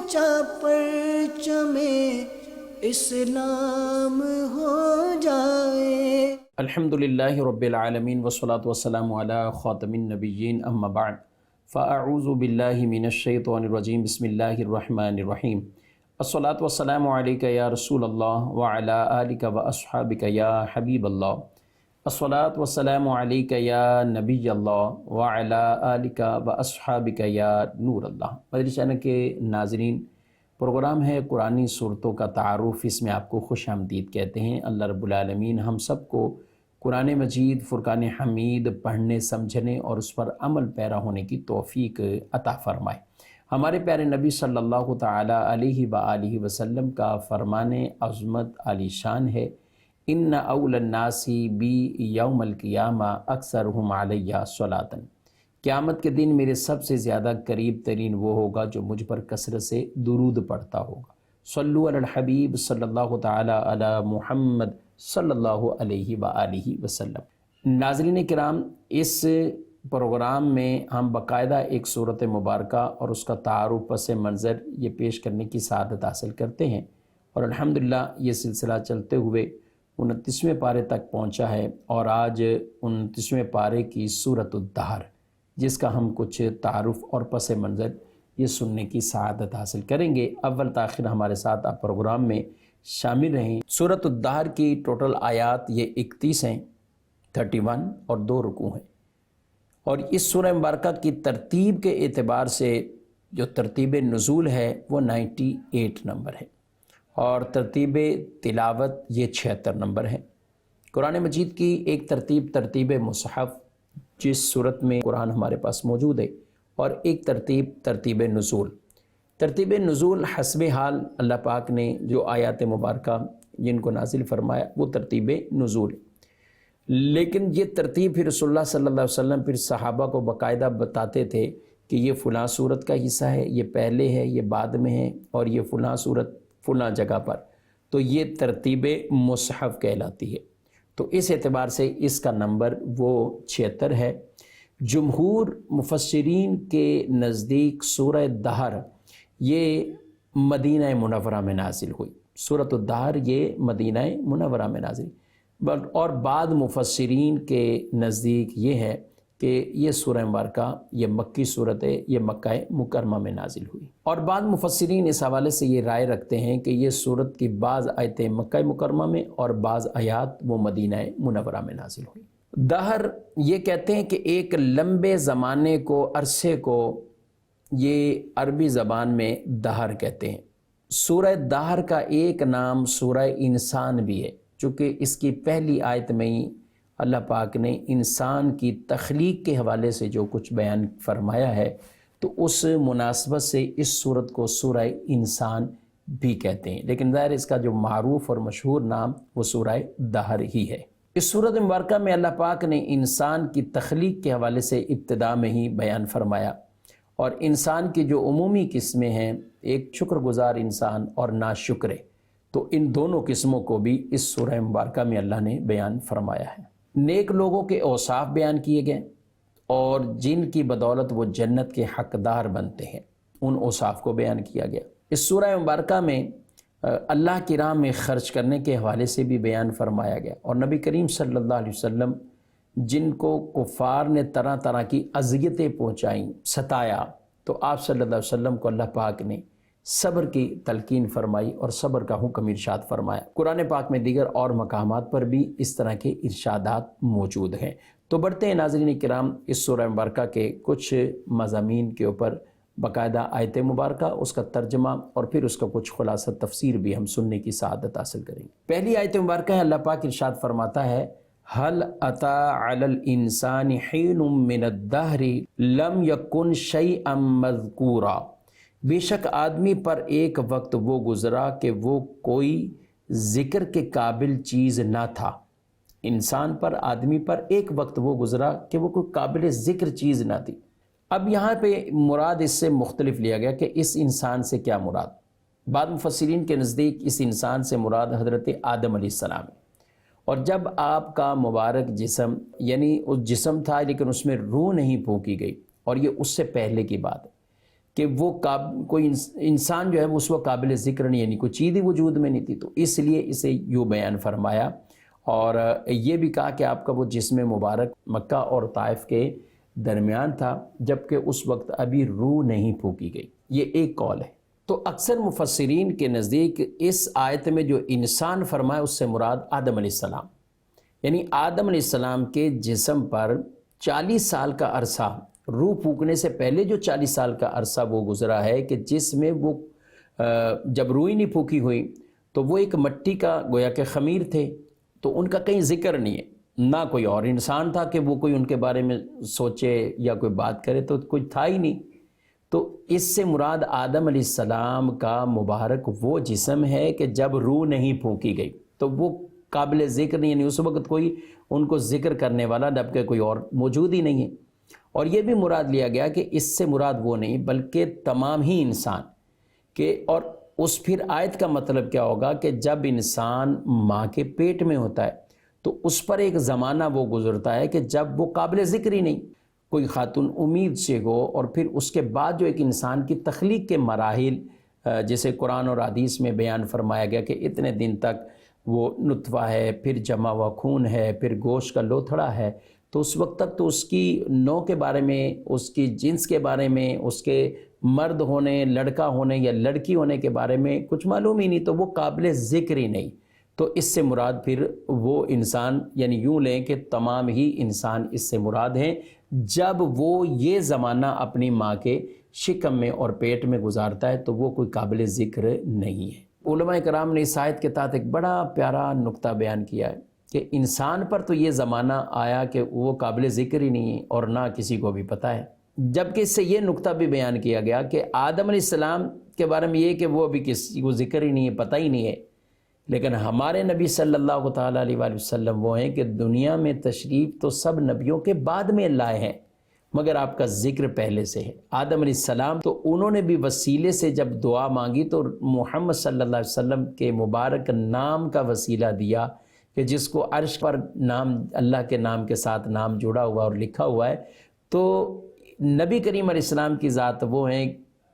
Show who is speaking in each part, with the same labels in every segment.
Speaker 1: اونچا پرچم اسلام ہو جائے۔
Speaker 2: الحمدللہ رب العالمین والصلاة والسلام علی خاتم النبیین اما بعد فاعوذ باللہ من الشیطان الرجیم بسم اللہ الرحمن الرحیم الصلاة والسلام علیکہ یا رسول اللہ وعلی آلک واصحابک یا حبیب اللہ الصلاة والسلام علیکہ یا نبی اللہ وعلی آلک واصحابک یا نور اللہ۔ مدری چینل کے ناظرین، پروگرام ہے قرآنی صورتوں کا تعارف، اس میں آپ کو خوش آمدید کہتے ہیں۔ اللہ رب العالمین ہم سب کو قرآن مجید فرقان حمید پڑھنے سمجھنے اور اس پر عمل پیرا ہونے کی توفیق عطا فرمائے۔ ہمارے پیارے نبی صلی اللہ تعالی علیہ وآلہ وسلم کا فرمان عظمت عالی شان ہے، ان اول الناس بی یوم القیامہ اکثرہم علیہ صلاۃ۔ قیامت کے دن میرے سب سے زیادہ قریب ترین وہ ہوگا جو مجھ پر کثرت سے درود پڑھتا ہوگا۔ صلو علی الحبیب صلی اللہ تعالی علی محمد صلی اللہ علیہ وآلہ وسلم۔ ناظرین کرام، اس پروگرام میں ہم باقاعدہ ایک سورت مبارکہ اور اس کا تعارف پس منظر یہ پیش کرنے کی سعادت حاصل کرتے ہیں، اور الحمدللہ یہ سلسلہ چلتے ہوئے 29ویں پارے تک پہنچا ہے، اور آج 29ویں پارے کی سورۃ الدہر، جس کا ہم کچھ تعارف اور پس منظر یہ سننے کی سعادت حاصل کریں گے۔ اول تاخیر ہمارے ساتھ آپ پروگرام میں شامل رہیں۔ سورۃ الدہر کی ٹوٹل آیات یہ 31 ہیں، 31 اور 2 رکوع ہیں، اور اس سورہ مبارکہ کی ترتیب کے اعتبار سے جو ترتیب نزول ہے وہ 98 نمبر ہے، اور ترتیب تلاوت یہ 76 نمبر ہے۔ قرآن مجید کی ایک ترتیب مصحف جس صورت میں قرآن ہمارے پاس موجود ہے، اور ایک ترتیب نزول۔ ترتیب نزول حسب حال اللہ پاک نے جو آیات مبارکہ جن کو نازل فرمایا وہ ترتیب نزول ہے، لیکن یہ ترتیب پھر رسول اللہ صلی اللہ علیہ وسلم پھر صحابہ کو باقاعدہ بتاتے تھے کہ یہ فلاں صورت کا حصہ ہے، یہ پہلے ہے، یہ بعد میں ہے، اور یہ فلاں صورت فلاں جگہ پر، تو یہ ترتیب مصحف کہلاتی ہے۔ تو اس اعتبار سے اس کا نمبر وہ 76 ہے۔ جمہور مفسرین کے نزدیک سورہ دہر یہ مدینہ منورہ میں نازل ہوئی، سورۃ الدہر یہ مدینہ منورہ میں نازل، اور بعض مفسرین کے نزدیک یہ ہے کہ یہ سورہ مبارکہ یہ مکی صورت ہے، یہ مکہ مکرمہ میں نازل ہوئی، اور بعض مفسرین اس حوالے سے یہ رائے رکھتے ہیں کہ یہ صورت کی بعض آیتیں مکہ مکرمہ میں اور بعض آیات وہ مدینہ منورہ میں نازل ہوئی۔ دہر یہ کہتے ہیں کہ ایک لمبے زمانے کو، عرصے کو، یہ عربی زبان میں دہر کہتے ہیں۔ سورہ دہر کا ایک نام سورہ انسان بھی ہے، چونکہ اس کی پہلی آیت میں ہی اللہ پاک نے انسان کی تخلیق کے حوالے سے جو کچھ بیان فرمایا ہے، تو اس مناسبت سے اس سورت کو سورہ انسان بھی کہتے ہیں، لیکن ظاہر اس کا جو معروف اور مشہور نام وہ سورہ دہر ہی ہے۔ اس سورت مبارکہ میں اللہ پاک نے انسان کی تخلیق کے حوالے سے ابتدا میں ہی بیان فرمایا، اور انسان کی جو عمومی قسمیں ہیں، ایک شکر گزار انسان اور ناشکر، تو ان دونوں قسموں کو بھی اس سورہ مبارکہ میں اللہ نے بیان فرمایا ہے۔ نیک لوگوں کے اوصاف بیان کیے گئے، اور جن کی بدولت وہ جنت کے حقدار بنتے ہیں، ان اوصاف کو بیان کیا گیا۔ اس سورہ مبارکہ میں اللہ کی راہ میں خرچ کرنے کے حوالے سے بھی بیان فرمایا گیا، اور نبی کریم صلی اللہ علیہ وسلم جن کو کفار نے طرح طرح کی اذیتیں پہنچائیں، ستایا، تو آپ صلی اللہ علیہ وسلم کو اللہ پاک نے صبر کی تلقین فرمائی اور صبر کا حکم ارشاد فرمایا۔ قرآن پاک میں دیگر اور مقامات پر بھی اس طرح کے ارشادات موجود ہیں۔ تو بڑھتے ہیں ناظرین کرام اس سورہ مبارکہ کے کچھ مضامین کے اوپر، باقاعدہ آیت مبارکہ، اس کا ترجمہ، اور پھر اس کا کچھ خلاصہ تفسیر بھی ہم سننے کی سعادت حاصل کریں گے۔ پہلی آیت مبارکہ ہے، اللہ پاک ارشاد فرماتا ہے، هل اتى على الانسان حين من الدهر لم يكن شيئا مذكورا۔ بے شک آدمی پر ایک وقت وہ گزرا کہ وہ کوئی ذکر کے قابل چیز نہ تھا۔ انسان پر، آدمی پر ایک وقت وہ گزرا کہ وہ کوئی قابل ذکر چیز نہ تھی۔ اب یہاں پہ مراد اس سے مختلف لیا گیا کہ اس انسان سے کیا مراد۔ بعض مفسرین کے نزدیک اس انسان سے مراد حضرت آدم علیہ السلام ہے، اور جب آپ کا مبارک جسم، یعنی اس جسم تھا لیکن اس میں روح نہیں پھونکی گئی، اور یہ اس سے پہلے کی بات ہے کہ وہ کوئی انسان جو ہے وہ اس وقت قابل ذکر نہیں، یعنی کوئی چیز ہی وجود میں نہیں تھی، تو اس لیے اسے یوں بیان فرمایا۔ اور یہ بھی کہا کہ آپ کا وہ جسم مبارک مکہ اور طائف کے درمیان تھا جبکہ اس وقت ابھی روح نہیں پھونکی گئی، یہ ایک قول ہے۔ تو اکثر مفسرین کے نزدیک اس آیت میں جو انسان فرمایا اس سے مراد آدم علیہ السلام، یعنی آدم علیہ السلام کے جسم پر 40 سال کا عرصہ، روح پھونکنے سے پہلے جو 40 سال کا عرصہ وہ گزرا ہے کہ جس میں وہ جب روح ہی نہیں پھونکی ہوئی تو وہ ایک مٹی کا گویا کہ خمیر تھے، تو ان کا کہیں ذکر نہیں ہے، نہ کوئی اور انسان تھا کہ وہ کوئی ان کے بارے میں سوچے یا کوئی بات کرے، تو کوئی تھا ہی نہیں۔ تو اس سے مراد آدم علیہ السلام کا مبارک وہ جسم ہے کہ جب روح نہیں پھونکی گئی تو وہ قابل ذکر نہیں، یعنی اس وقت کوئی ان کو ذکر کرنے والا جبکہ کوئی اور موجود ہی نہیں ہے۔ اور یہ بھی مراد لیا گیا کہ اس سے مراد وہ نہیں بلکہ تمام ہی انسان کہ، اور اس پھر آیت کا مطلب کیا ہوگا کہ جب انسان ماں کے پیٹ میں ہوتا ہے تو اس پر ایک زمانہ وہ گزرتا ہے کہ جب وہ قابل ذکر ہی نہیں، کوئی خاتون امید سے ہو، اور پھر اس کے بعد جو ایک انسان کی تخلیق کے مراحل جیسے قرآن اور حدیث میں بیان فرمایا گیا کہ اتنے دن تک وہ نطفہ ہے، پھر جمع ہوا خون ہے، پھر گوشت کا لوتھڑا ہے، تو اس وقت تک تو اس کی نوع کے بارے میں، اس کی جنس کے بارے میں، اس کے مرد ہونے، لڑکا ہونے یا لڑکی ہونے کے بارے میں کچھ معلوم ہی نہیں، تو وہ قابل ذکر ہی نہیں۔ تو اس سے مراد پھر وہ انسان، یعنی یوں لیں کہ تمام ہی انسان اس سے مراد ہیں جب وہ یہ زمانہ اپنی ماں کے شکم میں اور پیٹ میں گزارتا ہے تو وہ کوئی قابل ذکر نہیں ہے۔ علماء کرام نے اس آیت کے تحت ایک بڑا پیارا نقطہ بیان کیا ہے کہ انسان پر تو یہ زمانہ آیا کہ وہ قابل ذکر ہی نہیں ہے اور نہ کسی کو بھی پتہ ہے، جبکہ اس سے یہ نقطہ بھی بیان کیا گیا کہ آدم علیہ السلام کے بارے میں یہ کہ وہ بھی کسی کو ذکر ہی نہیں ہے، پتہ ہی نہیں ہے، لیکن ہمارے نبی صلی اللہ تعالیٰ علیہ وآلہ وسلم وہ ہیں کہ دنیا میں تشریف تو سب نبیوں کے بعد میں لائے ہیں مگر آپ کا ذکر پہلے سے ہے۔ آدم علیہ السلام تو انہوں نے بھی وسیلے سے جب دعا مانگی تو محمد صلی اللہ علیہ وسلم کے مبارک نام کا وسیلہ دیا کہ جس کو عرش پر نام، اللہ کے نام کے ساتھ نام جڑا ہوا اور لکھا ہوا ہے۔ تو نبی کریم علیہ السلام کی ذات وہ ہیں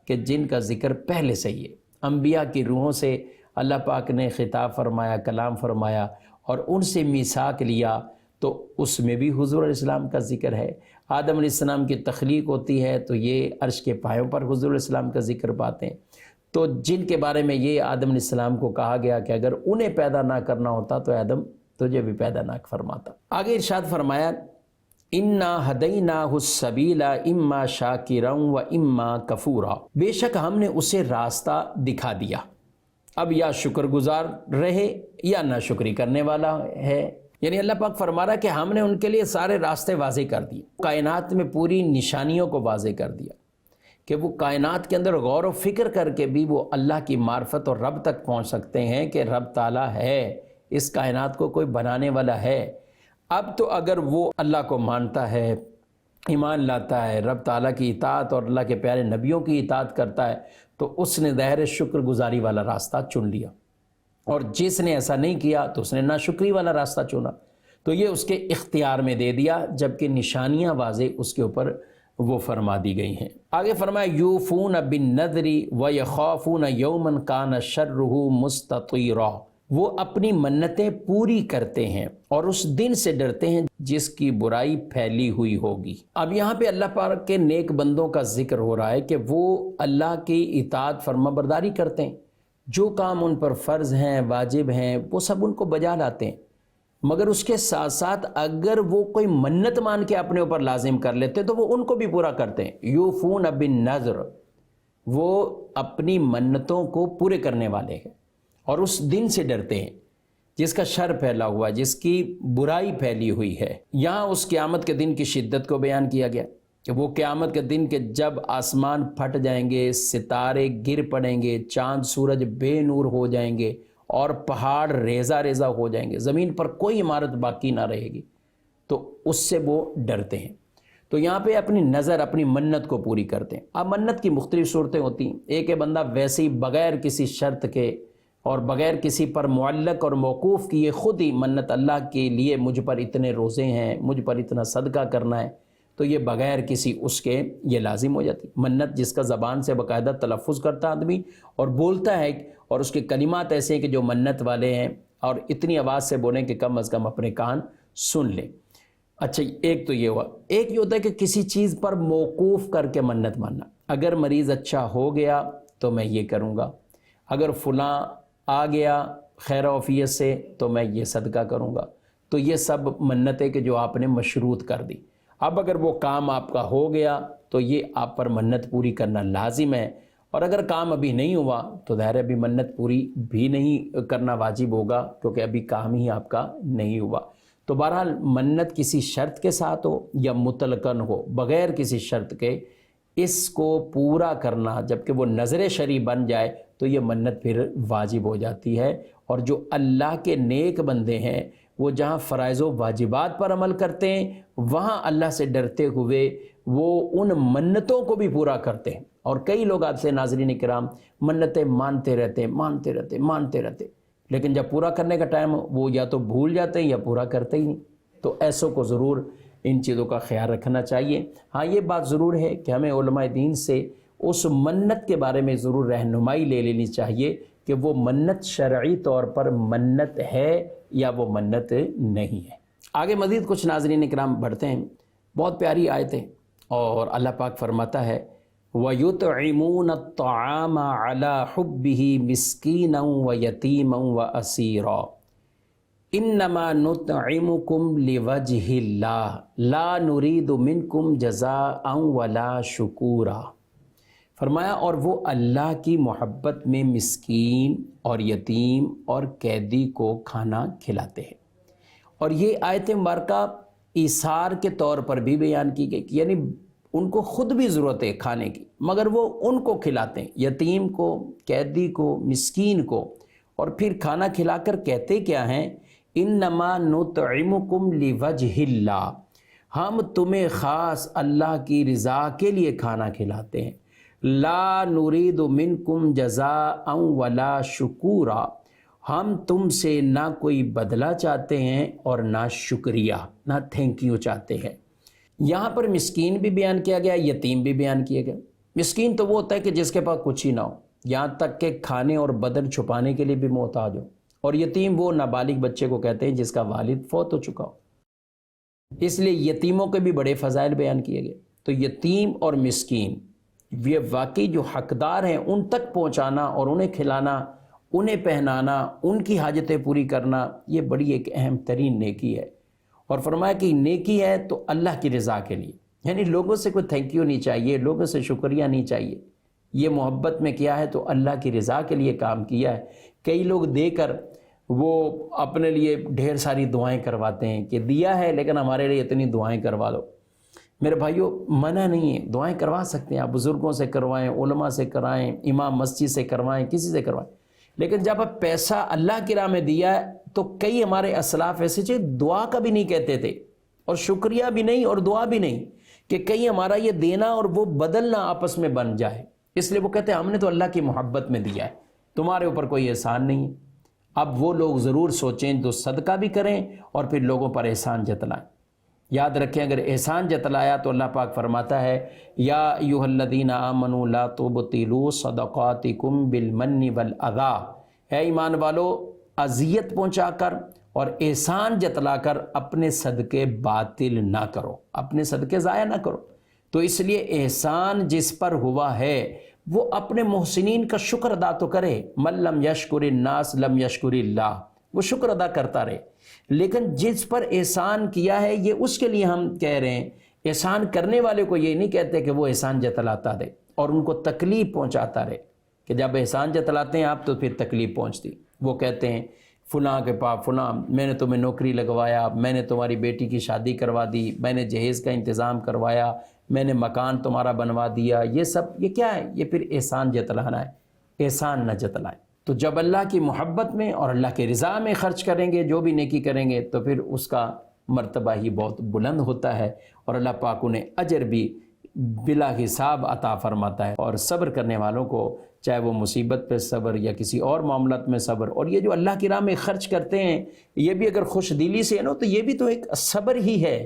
Speaker 2: کہ جن کا ذکر پہلے سے ہی ہے، انبیاء کی روحوں سے اللہ پاک نے خطاب فرمایا، کلام فرمایا اور ان سے میثاق لیا، تو اس میں بھی حضور علیہ السلام کا ذکر ہے۔ آدم علیہ السلام کی تخلیق ہوتی ہے تو یہ عرش کے پایوں پر حضور علیہ السلام کا ذکر پاتے ہیں۔ تو جن کے بارے میں یہ آدم علیہ السلام کو کہا گیا کہ اگر انہیں پیدا نہ کرنا ہوتا تو آدم تجھے بھی پیدا نہ فرماتا۔ آگے ارشاد فرمایا اِنَّا هَدَيْنَاهُ السَّبِيلَ اِمَّا شَاكِرًا وَإِمَّا كَفُورًا، بے شک ہم نے اسے راستہ دکھا دیا، اب یا شکر گزار رہے یا نہ شکری کرنے والا ہے۔ یعنی اللہ پاک فرما رہا ہے کہ ہم نے ان کے لیے سارے راستے واضح کر دیے، کائنات میں پوری نشانیوں کو واضح کر دیا کہ وہ کائنات کے اندر غور و فکر کر کے بھی وہ اللہ کی معرفت اور رب تک پہنچ سکتے ہیں کہ رب تعالیٰ ہے، اس کائنات کو کوئی بنانے والا ہے۔ اب تو اگر وہ اللہ کو مانتا ہے، ایمان لاتا ہے، رب تعالیٰ کی اطاعت اور اللہ کے پیارے نبیوں کی اطاعت کرتا ہے تو اس نے ظاہر شکر گزاری والا راستہ چن لیا، اور جس نے ایسا نہیں کیا تو اس نے ناشکری والا راستہ چنا، تو یہ اس کے اختیار میں دے دیا، جبکہ نشانیاں واضح اس کے اوپر وہ فرما دی گئی ہیں۔ آگے فرمایا یوفون بالنذر ویخافون یوما کان شرہ مستطیرا، وہ اپنی منتیں پوری کرتے ہیں اور اس دن سے ڈرتے ہیں جس کی برائی پھیلی ہوئی ہوگی۔ اب یہاں پہ اللہ پاک کے نیک بندوں کا ذکر ہو رہا ہے کہ وہ اللہ کی اطاعت فرما برداری کرتے ہیں، جو کام ان پر فرض ہیں، واجب ہیں، وہ سب ان کو بجا لاتے ہیں، مگر اس کے ساتھ ساتھ اگر وہ کوئی منت مان کے اپنے اوپر لازم کر لیتے تو وہ ان کو بھی پورا کرتے ہیں۔ یوفون بالنذر، وہ اپنی منتوں کو پورے کرنے والے ہیں اور اس دن سے ڈرتے ہیں جس کا شر پھیلا ہوا، جس کی برائی پھیلی ہوئی ہے۔ یہاں اس قیامت کے دن کی شدت کو بیان کیا گیا کہ وہ قیامت کے دن کے جب آسمان پھٹ جائیں گے، ستارے گر پڑیں گے، چاند سورج بے نور ہو جائیں گے اور پہاڑ ریزہ ریزہ ہو جائیں گے، زمین پر کوئی عمارت باقی نہ رہے گی، تو اس سے وہ ڈرتے ہیں۔ تو یہاں پہ اپنی نظر، اپنی منت کو پوری کرتے ہیں۔ اب منت کی مختلف صورتیں ہوتی ہیں، ایک بندہ ویسے ہی بغیر کسی شرط کے اور بغیر کسی پر معلق اور موقوف کیے خود ہی منت، اللہ کے لیے مجھ پر اتنے روزے ہیں، مجھ پر اتنا صدقہ کرنا ہے، تو یہ بغیر کسی اس کے یہ لازم ہو جاتی. منت جس کا زبان سے باقاعدہ تلفظ کرتا آدمی اور بولتا ہے، اور اس کے کلمات ایسے ہیں کہ جو منت والے ہیں، اور اتنی آواز سے بولیں کہ کم از کم اپنے کان سن لیں. اچھا، ایک تو یہ ہوا. ایک یہ ہوتا ہے کہ کسی چیز پر موقوف کر کے منت ماننا. اگر مریض اچھا ہو گیا تو میں یہ کروں گا، اگر فلاں آ گیا خیر و عافیت سے تو میں یہ صدقہ کروں گا. تو یہ سب منتیں کہ جو آپ نے مشروط کر دی. اب اگر وہ کام آپ کا ہو گیا تو یہ آپ پر منت پوری کرنا لازم ہے، اور اگر کام ابھی نہیں ہوا تو ظاہر ہے ابھی منت پوری بھی نہیں کرنا واجب ہوگا، کیونکہ ابھی کام ہی آپ کا نہیں ہوا. تو بہرحال منت کسی شرط کے ساتھ ہو یا مطلقاً ہو، بغیر کسی شرط کے اس کو پورا کرنا جبکہ وہ نظر شرعی بن جائے تو یہ منت پھر واجب ہو جاتی ہے. اور جو اللہ کے نیک بندے ہیں وہ جہاں فرائض و واجبات پر عمل کرتے ہیں وہاں اللہ سے ڈرتے ہوئے وہ ان منتوں کو بھی پورا کرتے ہیں. اور کئی لوگ آپ سے ناظرین کرام منتیں مانتے رہتے لیکن جب پورا کرنے کا ٹائم وہ یا تو بھول جاتے ہیں یا پورا کرتے ہی نہیں. تو ایسوں کو ضرور ان چیزوں کا خیال رکھنا چاہیے. ہاں یہ بات ضرور ہے کہ ہمیں علماء دین سے اس منت کے بارے میں ضرور رہنمائی لے لینی چاہیے کہ وہ منت شرعی طور پر منت ہے یا وہ منت نہیں ہے. آگے مزید کچھ ناظرین کرام بڑھتے ہیں. بہت پیاری آیتیں، اور اللہ پاک فرماتا ہے وَيُطْعِمُونَ الطَّعَامَ عَلَى حُبِّهِ مِسْكِينًا وَيَتِيمًا وَأَسِيرًا انما نطعمکم لوجہ اللہ لا نرید منکم جزاء ولا شکورا. فرمایا اور وہ اللہ کی محبت میں مسکین اور یتیم اور قیدی کو کھانا کھلاتے ہیں. اور یہ آیت مبارکہ ایثار کے طور پر بھی بیان کی گئی، یعنی ان کو خود بھی ضرورت ہے کھانے کی مگر وہ ان کو کھلاتے ہیں، یتیم کو، قیدی کو، مسکین کو. اور پھر کھانا کھلا کر کہتے کیا ہیں انما نطعمکم لوجہ اللہ، ہم تمہیں خاص اللہ کی رضا کے لیے کھانا کھلاتے ہیں. لا نرید منکم جزاء ولا شکورا، ہم تم سے نہ کوئی بدلہ چاہتے ہیں اور نہ شکریہ، نہ تھینک یو چاہتے ہیں. یہاں پر مسکین بھی بیان کیا گیا، یتیم بھی بیان کیا گیا. مسکین تو وہ ہوتا ہے کہ جس کے پاس کچھ ہی نہ ہو، یہاں تک کہ کھانے اور بدن چھپانے کے لیے بھی محتاج ہو. اور یتیم وہ نابالغ بچے کو کہتے ہیں جس کا والد فوت ہو چکا ہو. اس لیے یتیموں کے بھی بڑے فضائل بیان کیے گئے. تو یتیم اور مسکین یہ واقعی جو حقدار ہیں ان تک پہنچانا اور انہیں کھلانا، انہیں پہنانا، ان کی حاجتیں پوری کرنا، یہ بڑی ایک اہم ترین نیکی ہے. اور فرمایا کہ نیکی ہے تو اللہ کی رضا کے لیے، یعنی لوگوں سے کوئی تھینک یو نہیں چاہیے، لوگوں سے شکریہ نہیں چاہیے. یہ محبت میں کیا ہے تو اللہ کی رضا کے لیے کام کیا ہے. کئی لوگ دے کر وہ اپنے لیے ڈھیر ساری دعائیں کرواتے ہیں کہ دیا ہے لیکن ہمارے لیے اتنی دعائیں کروا لو. میرے بھائیوں منع نہیں ہے، دعائیں کروا سکتے ہیں آپ، بزرگوں سے کروائیں، علماء سے کرائیں، امام مسجد سے کروائیں، کسی سے کروائیں. لیکن جب اب پیسہ اللہ کی راہ میں دیا ہے تو کئی ہمارے اسلاف ایسے تھے دعا کا بھی نہیں کہتے تھے اور شکریہ بھی نہیں اور دعا بھی نہیں، کہ کہیں ہمارا یہ دینا اور وہ بدلنا آپس میں بن جائے. اس لیے وہ کہتے ہیں ہم نے تو اللہ کی محبت میں دیا ہے، تمہارے اوپر کوئی احسان نہیں ہے. اب وہ لوگ ضرور سوچیں تو صدقہ بھی کریں اور پھر لوگوں پر احسان جتلائیں. یاد رکھیں اگر احسان جتلایا تو اللہ پاک فرماتا ہے یا ایھا الذین آمنوا لا تبطلوا صدقاتکم بالمن والاذی، اے ایمان والو اذیت پہنچا کر اور احسان جتلا کر اپنے صدقے باطل نہ کرو، اپنے صدقے ضائع نہ کرو. تو اس لیے احسان جس پر ہوا ہے وہ اپنے محسنین کا شکر ادا تو کرے. من لم یشکر الناس لم یشکر اللہ، وہ شکر ادا کرتا رہے. لیکن جس پر احسان کیا ہے یہ اس کے لیے ہم کہہ رہے ہیں، احسان کرنے والے کو یہ نہیں کہتے کہ وہ احسان جتلاتا رہے اور ان کو تکلیف پہنچاتا رہے، کہ جب احسان جتلاتے ہیں آپ تو پھر تکلیف پہنچتی. وہ کہتے ہیں فلاں کے پاس فلاں میں نے تمہیں نوکری لگوایا، میں نے تمہاری بیٹی کی شادی کروا دی، میں نے جہیز کا انتظام کروایا، میں نے مکان تمہارا بنوا دیا. یہ سب یہ کیا ہے؟ یہ پھر احسان جتلانا ہے. احسان نہ جتلائیں. تو جب اللہ کی محبت میں اور اللہ کے رضا میں خرچ کریں گے، جو بھی نیکی کریں گے تو پھر اس کا مرتبہ ہی بہت بلند ہوتا ہے اور اللہ پاک انہیں اجر بھی بلا حساب عطا فرماتا ہے. اور صبر کرنے والوں کو چاہے وہ مصیبت پہ صبر یا کسی اور معاملات میں صبر، اور یہ جو اللہ کی راہ میں خرچ کرتے ہیں یہ بھی اگر خوش دلی سے ہے نا تو یہ بھی تو ایک صبر ہی ہے.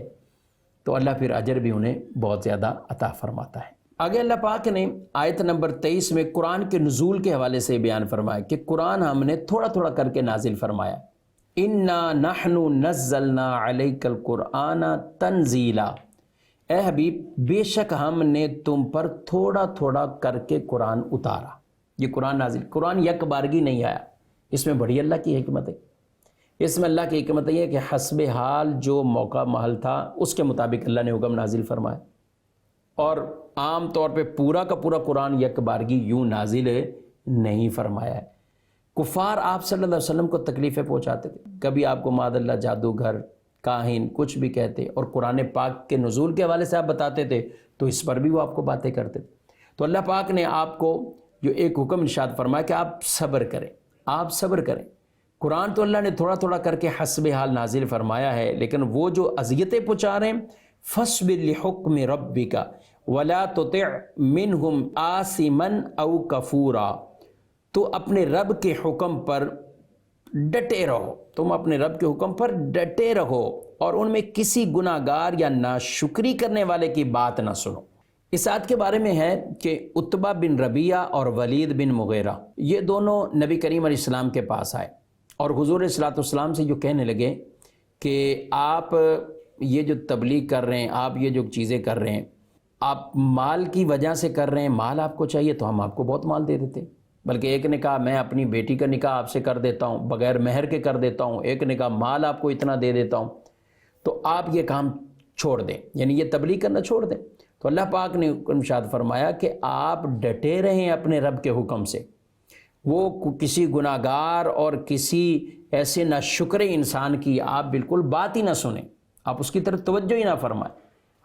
Speaker 2: تو اللہ پھر اجر بھی انہیں بہت زیادہ عطا فرماتا ہے۔ آگے اللہ پاک نے آیت نمبر 23 میں قرآن کے نزول کے حوالے سے بیان فرمایا کہ قرآن ہم نے تھوڑا تھوڑا کر کے نازل فرمایا۔ اِنَّا نَحْنُ نَزَّلْنَا عَلَيْكَ الْقُرْآنَ تَنزِيلًا، اے حبیب بے شک ہم نے تم پر تھوڑا تھوڑا کر کے قرآن اتارا۔ یہ قرآن نازل، قرآن یک بارگی نہیں آیا، اس میں بڑی اللہ کی حکمت ہے۔ اس میں اللہ کی حکمت یہ ہے کہ حسب حال جو موقع محل تھا اس کے مطابق اللہ نے حکم نازل فرمایا، اور عام طور پہ پورا کا پورا قرآن یک بارگی یوں نازل نہیں فرمایا ہے۔ کفار آپ صلی اللہ علیہ وسلم کو تکلیفیں پہنچاتے تھے، کبھی آپ کو معاذ اللہ جادوگر، کاہن کچھ بھی کہتے، اور قرآن پاک کے نزول کے حوالے سے آپ بتاتے تھے تو اس پر بھی وہ آپ کو باتیں کرتے تھے۔ تو اللہ پاک نے آپ کو جو ایک حکم ارشاد فرمایا کہ آپ صبر کریں، آپ صبر کریں۔ قرآن تو اللہ نے تھوڑا تھوڑا کر کے حسب حال نازل فرمایا ہے، لیکن وہ جو اذیتیں پہنچا رہے ہیں، فَاصْبِرْ لِحُکْمِ رَبِّكَ وَلَا تُطِعْ مِنْهُمْ آثِمًا أَوْ كَفُورًا، تو اپنے رب کے حکم پر ڈٹے رہو، تم اپنے رب کے حکم پر ڈٹے رہو، اور ان میں کسی گناہ گار یا ناشکری کرنے والے کی بات نہ سنو۔ اس آیت کے بارے میں ہے کہ عتبہ بن ربیعہ اور ولید بن مغیرہ یہ دونوں نبی کریم علیہ السلام کے پاس آئے اور حضور صلی اللہ علیہ وسلم سے جو کہنے لگے کہ آپ یہ جو تبلیغ کر رہے ہیں، آپ یہ جو چیزیں کر رہے ہیں، آپ مال کی وجہ سے کر رہے ہیں، مال آپ کو چاہیے تو ہم آپ کو بہت مال دے دیتے۔ بلکہ ایک نے کہا میں اپنی بیٹی کا نکاح آپ سے کر دیتا ہوں، بغیر مہر کے کر دیتا ہوں، ایک نے کہا مال آپ کو اتنا دے دیتا ہوں، تو آپ یہ کام چھوڑ دیں، یعنی یہ تبلیغ کرنا چھوڑ دیں۔ تو اللہ پاک نے ارشاد فرمایا کہ آپ ڈٹے رہیں اپنے رب کے حکم سے، وہ کسی گناہ گار اور کسی ایسے ناشکر انسان کی آپ بالکل بات ہی نہ سنیں، آپ اس کی طرف توجہ ہی نہ فرمائیں،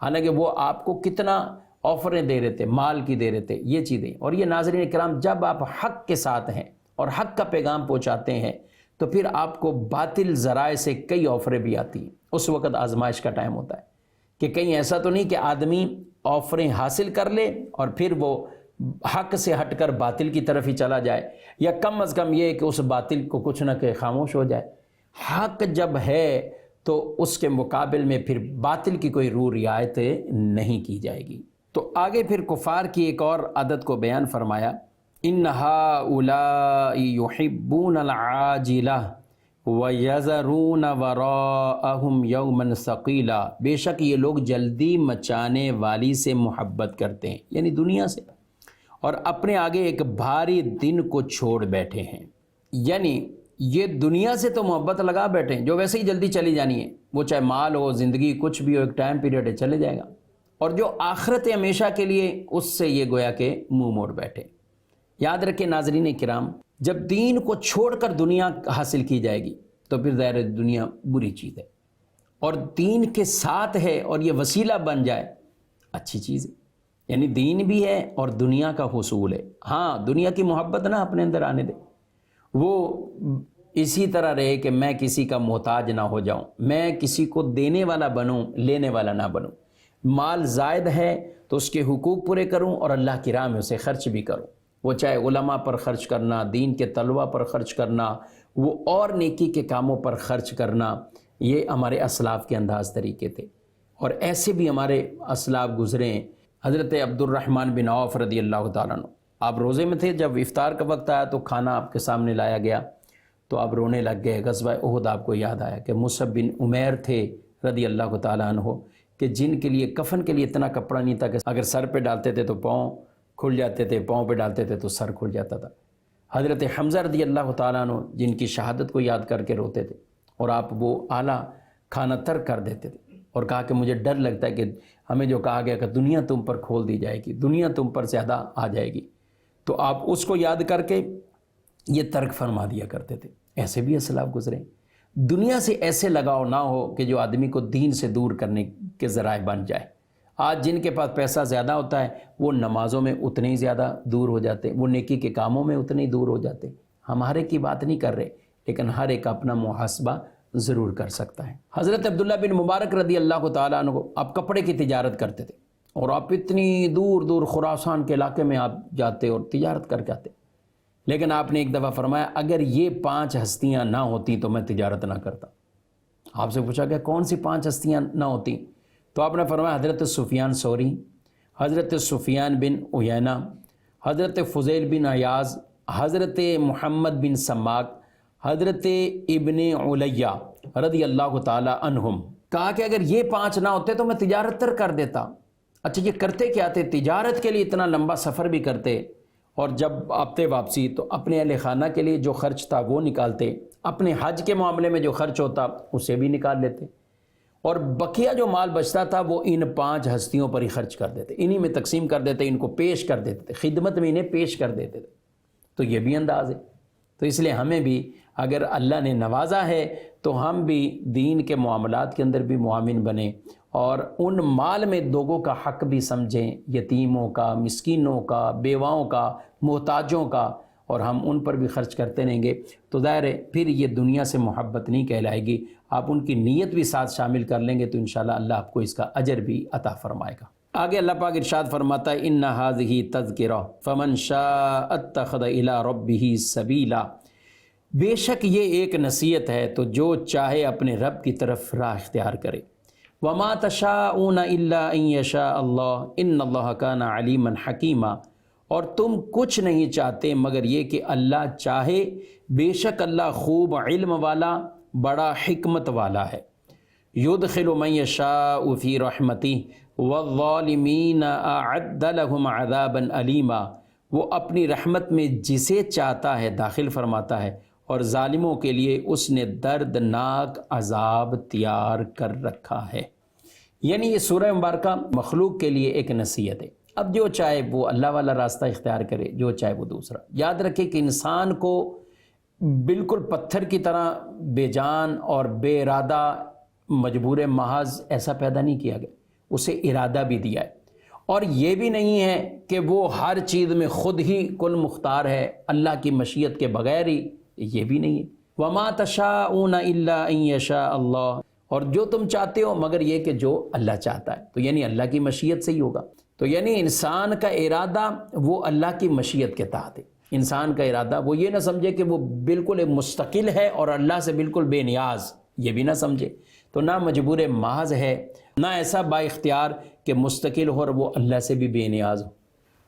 Speaker 2: حالانکہ وہ آپ کو کتنا آفریں دے رہے تھے، مال کی دے رہے تھے، یہ چیزیں۔ اور یہ ناظرین کرام، جب آپ حق کے ساتھ ہیں اور حق کا پیغام پہنچاتے ہیں تو پھر آپ کو باطل ذرائع سے کئی آفریں بھی آتی ہیں۔ اس وقت آزمائش کا ٹائم ہوتا ہے کہ کہیں ایسا تو نہیں کہ آدمی آفریں حاصل کر لے اور پھر وہ حق سے ہٹ کر باطل کی طرف ہی چلا جائے، یا کم از کم یہ کہ اس باطل کو کچھ نہ کہ خاموش ہو جائے۔ حق جب ہے تو اس کے مقابل میں پھر باطل کی کوئی روح رعایت نہیں کی جائے گی۔ تو آگے پھر کفار کی ایک اور عادت کو بیان فرمایا، ان ہؤلاء یحبون العاجلہ وَيَذَرُونَ وَرَاءَهُمْ يَوْمًا ثَقِيلًا، بے شک یہ لوگ جلدی مچانے والی سے محبت کرتے ہیں، یعنی دنیا سے، اور اپنے آگے ایک بھاری دن کو چھوڑ بیٹھے ہیں۔ یعنی یہ دنیا سے تو محبت لگا بیٹھے ہیں جو ویسے ہی جلدی چلی جانی ہے، وہ چاہے مال ہو، زندگی کچھ بھی ہو، ایک ٹائم پیریڈ ہے، چلے جائے گا، اور جو آخرت ہمیشہ کے لیے، اس سے یہ گویا کہ منہ موڑ بیٹھے۔ یاد رکھیں ناظرین کرام، جب دین کو چھوڑ کر دنیا حاصل کی جائے گی تو پھر ظاہر دنیا بری چیز ہے، اور دین کے ساتھ ہے اور یہ وسیلہ بن جائے اچھی چیز ہے، یعنی دین بھی ہے اور دنیا کا حصول ہے۔ ہاں، دنیا کی محبت نہ اپنے اندر آنے دے، وہ اسی طرح رہے کہ میں کسی کا محتاج نہ ہو جاؤں، میں کسی کو دینے والا بنوں، لینے والا نہ بنوں۔ مال زائد ہے تو اس کے حقوق پورے کروں اور اللہ کی راہ میں اسے خرچ بھی کروں، وہ چاہے علماء پر خرچ کرنا، دین کے طلباء پر خرچ کرنا، وہ اور نیکی کے کاموں پر خرچ کرنا، یہ ہمارے اسلاف کے انداز طریقے تھے، اور ایسے بھی ہمارے اسلاف گزرے ہیں۔ حضرت عبد الرحمن بن عوف رضی اللہ تعالیٰ عنہ، آپ روزے میں تھے، جب افطار کا وقت آیا تو کھانا آپ کے سامنے لایا گیا تو آپ رونے لگ گئے۔ غزوہ احد آپ کو یاد آیا کہ مصعب بن عمیر تھے رضی اللہ تعالیٰ عنہ، کہ جن کے لیے کفن کے لیے اتنا کپڑا نہیں تھا کہ اگر سر پہ ڈالتے تھے تو پاؤں کھل جاتے تھے، پاؤں پہ ڈالتے تھے تو سر کھل جاتا تھا۔ حضرت حمزہ رضی اللہ تعالیٰ عنہ جن کی شہادت کو یاد کر کے روتے تھے، اور آپ وہ اعلیٰ کھانا ترک کر دیتے تھے، اور کہا کہ مجھے ڈر لگتا ہے کہ ہمیں جو کہا گیا کہ دنیا تم پر کھول دی جائے گی، دنیا تم پر زیادہ آ جائے گی، تو آپ اس کو یاد کر کے یہ ترک فرما دیا کرتے تھے۔ ایسے بھی اسلاف گزرے۔ دنیا سے ایسے لگاؤ نہ ہو کہ جو آدمی کو دین سے دور کرنے کے ذرائع بن جائے۔ آج جن کے پاس پیسہ زیادہ ہوتا ہے وہ نمازوں میں اتنے ہی زیادہ دور ہو جاتے، وہ نیکی کے کاموں میں اتنے ہی دور ہو جاتے۔ ہمارے کی بات نہیں کر رہے، لیکن ہر ایک اپنا محاسبہ ضرور کر سکتا ہے۔ حضرت عبداللہ بن مبارک رضی اللہ تعالیٰ عنہ آپ کپڑے کی تجارت کرتے تھے، اور آپ اتنی دور دور خراسان کے علاقے میں آپ جاتے اور تجارت کر کے آتے، لیکن آپ نے ایک دفعہ فرمایا اگر یہ 5 ہستیاں نہ ہوتی تو میں تجارت نہ کرتا۔ آپ سے پوچھا کہ کون سی 5 ہستیاں نہ ہوتی؟ تو آپ نے فرمایا حضرت سفیان ثوری، حضرت سفیان بن عیینہ، حضرت فضیل بن عیاض، حضرت محمد بن سماک، حضرت ابن علیہ رضی اللہ تعالی عنہم، کہا کہ اگر یہ 5 نہ ہوتے تو میں تجارت تر کر دیتا۔ اچھا یہ کرتے کیا تھے؟ تجارت کے لیے اتنا لمبا سفر بھی کرتے، اور جب آتے واپسی تو اپنے اہل خانہ کے لیے جو خرچ تھا وہ نکالتے، اپنے حج کے معاملے میں جو خرچ ہوتا اسے بھی نکال لیتے، اور بقیہ جو مال بچتا تھا وہ ان 5 ہستیوں پر ہی خرچ کر دیتے، انہی میں تقسیم کر دیتے، ان کو پیش کر دیتے تھے، خدمت میں انہیں پیش کر دیتے تھے۔ تو یہ بھی انداز ہے۔ تو اس لیے ہمیں بھی اگر اللہ نے نوازا ہے تو ہم بھی دین کے معاملات کے اندر بھی معاون بنیں، اور ان مال میں لوگوں کا حق بھی سمجھیں، یتیموں کا، مسکینوں کا، بیواؤں کا، محتاجوں کا، اور ہم ان پر بھی خرچ کرتے رہیں گے تو ظاہر ہے پھر یہ دنیا سے محبت نہیں کہلائے گی۔ آپ ان کی نیت بھی ساتھ شامل کر لیں گے تو انشاءاللہ اللہ آپ کو اس کا اجر بھی عطا فرمائے گا۔ آگے اللہ پاک ارشاد فرماتا ہے ان ھذہ تذکرہ فمن شاء اتخذ الی ربہ سبیلا، بے شک یہ ایک نصیحت ہے تو جو چاہے اپنے رب کی طرف راہ اختیار کرے۔ وما تشاءون الا ان یشاء اللہ ان اللہ کان علیما حکیما، اور تم کچھ نہیں چاہتے مگر یہ کہ اللہ چاہے، بے شک اللہ خوب علم والا، بڑا حکمت والا ہے۔ یدخل من یشاء فی رحمتہ والظالمین اعد لهم عذابا علیما، وہ اپنی رحمت میں جسے چاہتا ہے داخل فرماتا ہے، اور ظالموں کے لیے اس نے دردناک عذاب تیار کر رکھا ہے۔ یعنی یہ سورہ مبارکہ مخلوق کے لیے ایک نصیحت ہے۔ اب جو چاہے وہ اللہ والا راستہ اختیار کرے، جو چاہے وہ دوسرا۔ یاد رکھے کہ انسان کو بالکل پتھر کی طرح بے جان اور بے ارادہ مجبور محض ایسا پیدا نہیں کیا گیا، اسے ارادہ بھی دیا ہے، اور یہ بھی نہیں ہے کہ وہ ہر چیز میں خود ہی کل مختار ہے، اللہ کی مشیت کے بغیر ہی، یہ بھی نہیں ہے۔ وما تشاءون الا ان یشاء اللہ، اور جو تم چاہتے ہو مگر یہ کہ جو اللہ چاہتا ہے، تو یعنی اللہ کی مشیت سے ہی ہوگا۔ تو یعنی انسان کا ارادہ وہ اللہ کی مشیت کے تحت ہے۔ انسان کا ارادہ وہ یہ نہ سمجھے کہ وہ بالکل ایک مستقل ہے اور اللہ سے بالکل بے نیاز، یہ بھی نہ سمجھے، تو نہ مجبور محض ہے، نہ ایسا با اختیار کہ مستقل ہو اور وہ اللہ سے بھی بے نیاز ہو۔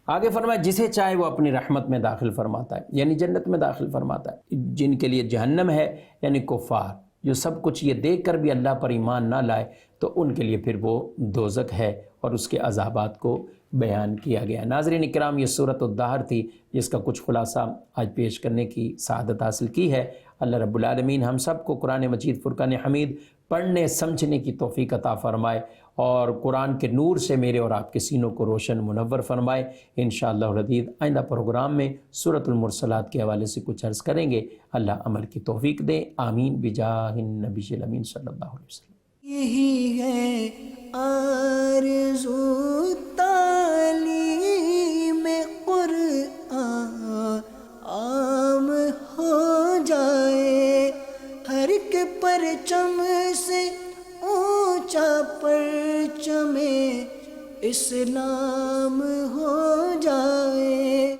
Speaker 2: آگے فرمایا جسے چاہے وہ اپنی رحمت میں داخل فرماتا ہے، یعنی جنت میں داخل فرماتا ہے۔ جن کے لیے جہنم ہے یعنی کفار، جو سب کچھ یہ دیکھ کر بھی اللہ پر ایمان نہ لائے، تو ان کے لیے پھر وہ دوزخ ہے، اور اس کے عذابات کو بیان کیا گیا۔ ناظرین اکرام، یہ سورۃ الدہر تھی جس کا کچھ خلاصہ آج پیش کرنے کی سعادت حاصل کی ہے۔ اللہ رب العالمین ہم سب کو قرآن مجید فرقان حمید پڑھنے سمجھنے کی توفیق عطا فرمائے، اور قرآن کے نور سے میرے اور آپ کے سینوں کو روشن منور فرمائے۔ انشاءاللہ العزیز آئندہ پروگرام میں سورۃ المرسلات کے حوالے سے کچھ عرض کریں گے۔ اللہ عمل کی توفیق دے، آمین بجاہ النبی الامین صلی اللہ علیہ وسلم۔
Speaker 1: یہی ہے آرزو تعلیم قرآن عام ہو جائے، ہر ایک پرچم سے اونچا پرچم اسلام ہو جائے۔